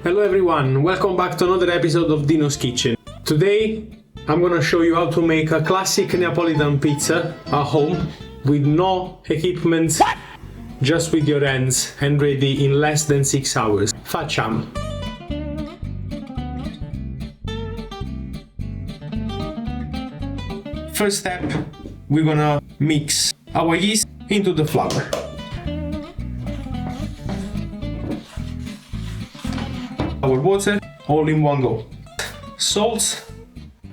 Hello everyone, welcome back to another episode of Dino's Kitchen. Today I'm gonna show you how to make a classic Neapolitan pizza at home with no equipment, just with your hands and ready in less than 6 hours. Facciamo! First step, we're gonna mix our yeast into the flour. Our water, all in one go. Salt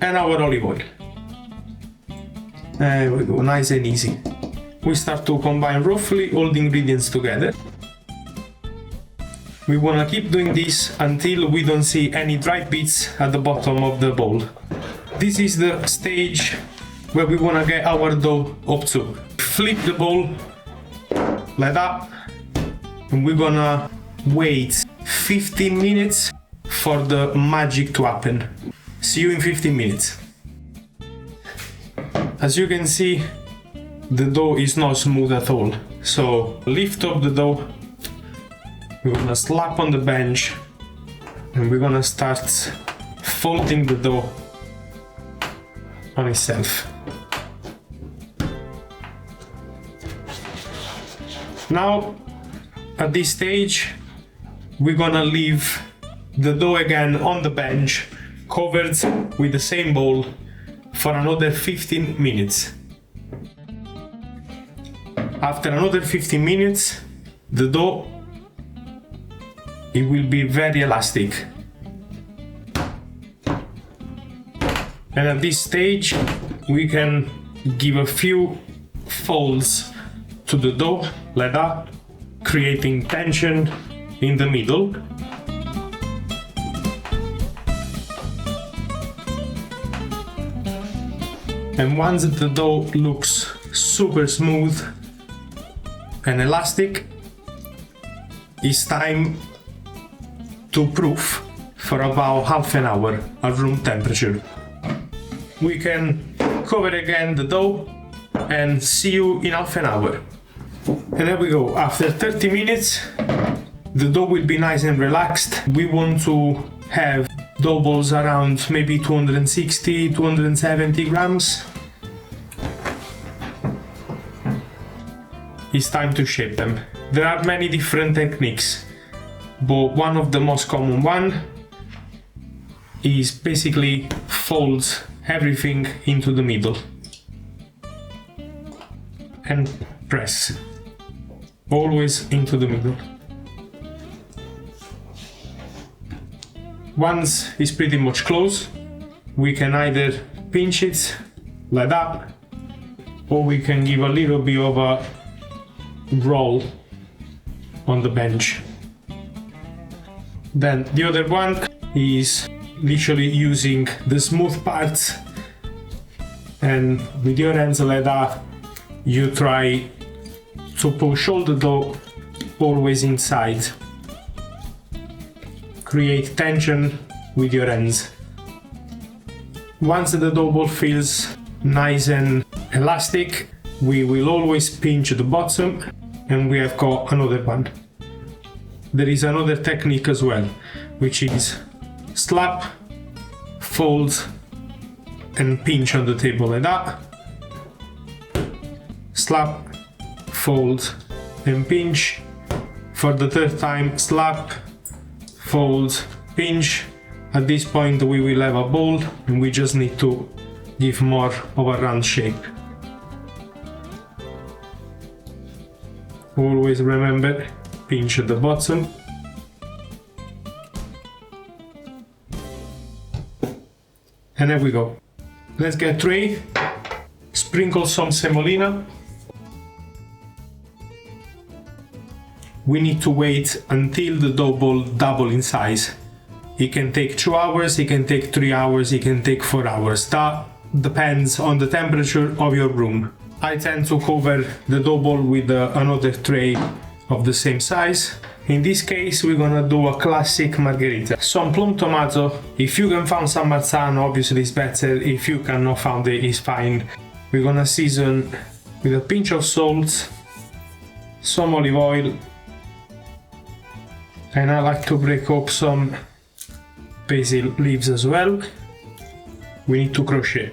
and our olive oil. There we go, nice and easy. We start to combine roughly all the ingredients together. We wanna keep doing this until we don't see any dry bits at the bottom of the bowl. This is the stage where we wanna get our dough up to. Flip the bowl like that, and we're gonna wait 15 minutes for the magic to happen. See you in 15 minutes. As you can see, the dough is not smooth at all. So lift up the dough, we're gonna slap on the bench, and we're gonna start folding the dough on itself. Now, at this stage, we're gonna leave the dough again on the bench, covered with the same bowl, for another 15 minutes. After another 15 minutes, the dough, it will be very elastic. And at this stage, we can give a few folds to the dough, like that, creating tension in the middle. And once the dough looks super smooth and elastic, it's time to proof for about half an hour at room temperature. We can cover again the dough and see you in half an hour. And there we go, after 30 minutes, the dough will be nice and relaxed. We want to have dough balls around maybe 260, 270 grams. It's time to shape them. There are many different techniques, but one of the most common one is basically fold everything into the middle and press. Always into the middle. Once it's pretty much close, we can either pinch it like that, or we can give a little bit of a roll on the bench. Then the other one is literally using the smooth parts, and with your hands like that, you try to push all the dough always inside. Create tension with your hands. Once the dough ball feels nice and elastic, we will always pinch the bottom, and we have got another one. There is another technique as well, which is slap, fold, and pinch on the table like that. Slap, fold, and pinch. For the third time, slap, fold, pinch. At this point we will have a ball, and we just need to give more of a round shape. Always remember, pinch at the bottom. And there we go. Let's get tray, sprinkle some semolina. We need to wait until the dough ball double in size. It can take 2 hours, it can take 3 hours, it can take 4 hours. That depends on the temperature of your room. I tend to cover the dough ball with another tray of the same size. In this case, we're gonna do a classic margherita. Some plum tomato. If you can find some Marzano, obviously it's better. If you cannot find it, it's fine. We're gonna season with a pinch of salt, some olive oil, And I like to break up some basil leaves as well. We need to crochet.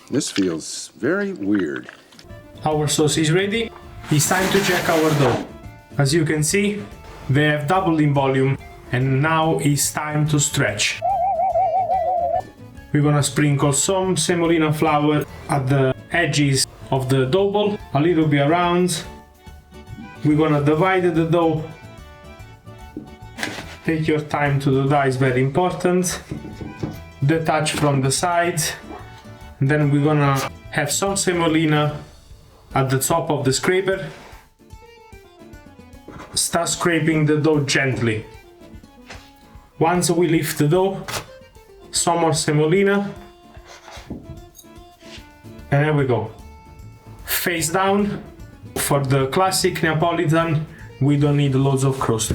This feels very weird. Our sauce is ready. It's time to check our dough. As you can see, they have doubled in volume, and now it's time to stretch. We're gonna sprinkle some semolina flour at the edges of the dough ball, a little bit around. We're gonna divide the dough. Take your time to do that, is very important. Detach from the side. Then we're gonna have some semolina at the top of the scraper. Start scraping the dough gently. Once we lift the dough, some more semolina. And there we go. Face down. For the classic Neapolitan, we don't need loads of crust.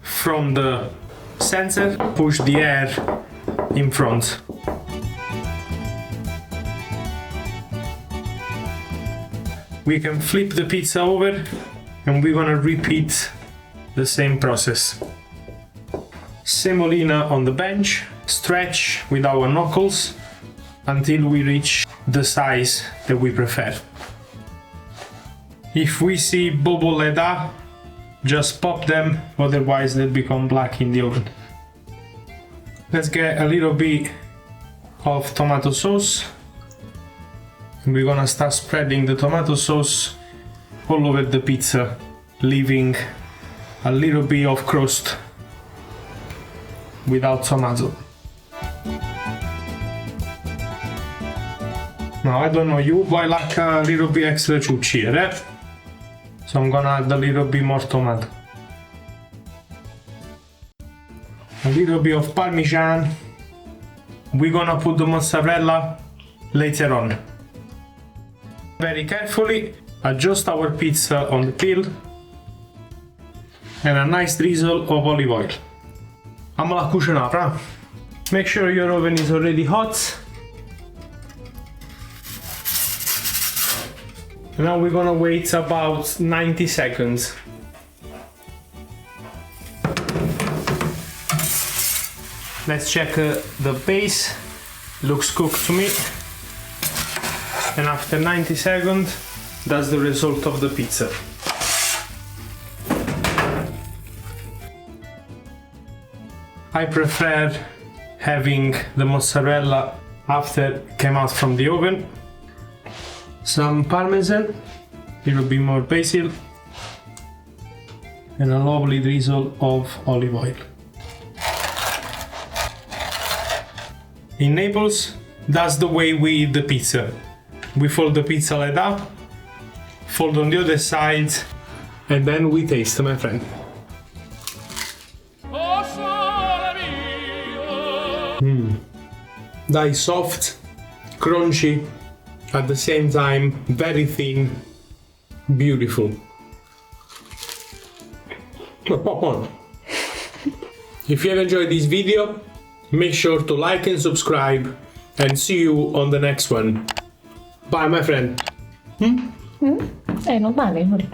From the center, push the air in front. We can flip the pizza over and we're gonna repeat the same process. Semolina on the bench, stretch with our knuckles until we reach the size that we prefer. If we see bubble like that, just pop them, otherwise they'll become black in the oven. Let's get a little bit of tomato sauce. And we're gonna start spreading the tomato sauce all over the pizza, leaving a little bit of crust without tomato. Now I don't know you, but I like a little bit extra chucci here, eh? So I'm gonna add a little bit more tomato. A little bit of Parmesan. We're gonna put the mozzarella later on. Very carefully adjust our pizza on the peel and a nice drizzle of olive oil. I'm la cucinare. Make sure your oven is already hot. Now we're gonna wait about 90 seconds. Let's check the base. Looks cooked to me. And after 90 seconds, that's the result of the pizza. I prefer having the mozzarella after it came out from the oven. Some Parmesan, a little bit more basil, and a lovely drizzle of olive oil. In Naples, that's the way we eat the pizza. We fold the pizza like that, fold on the other side, and then we taste, my friend. That is soft, crunchy, at the same time very thin, beautiful. If you have enjoyed this video, make sure to like and subscribe, and see you on the next one. Bye, my friend. È normale, amore.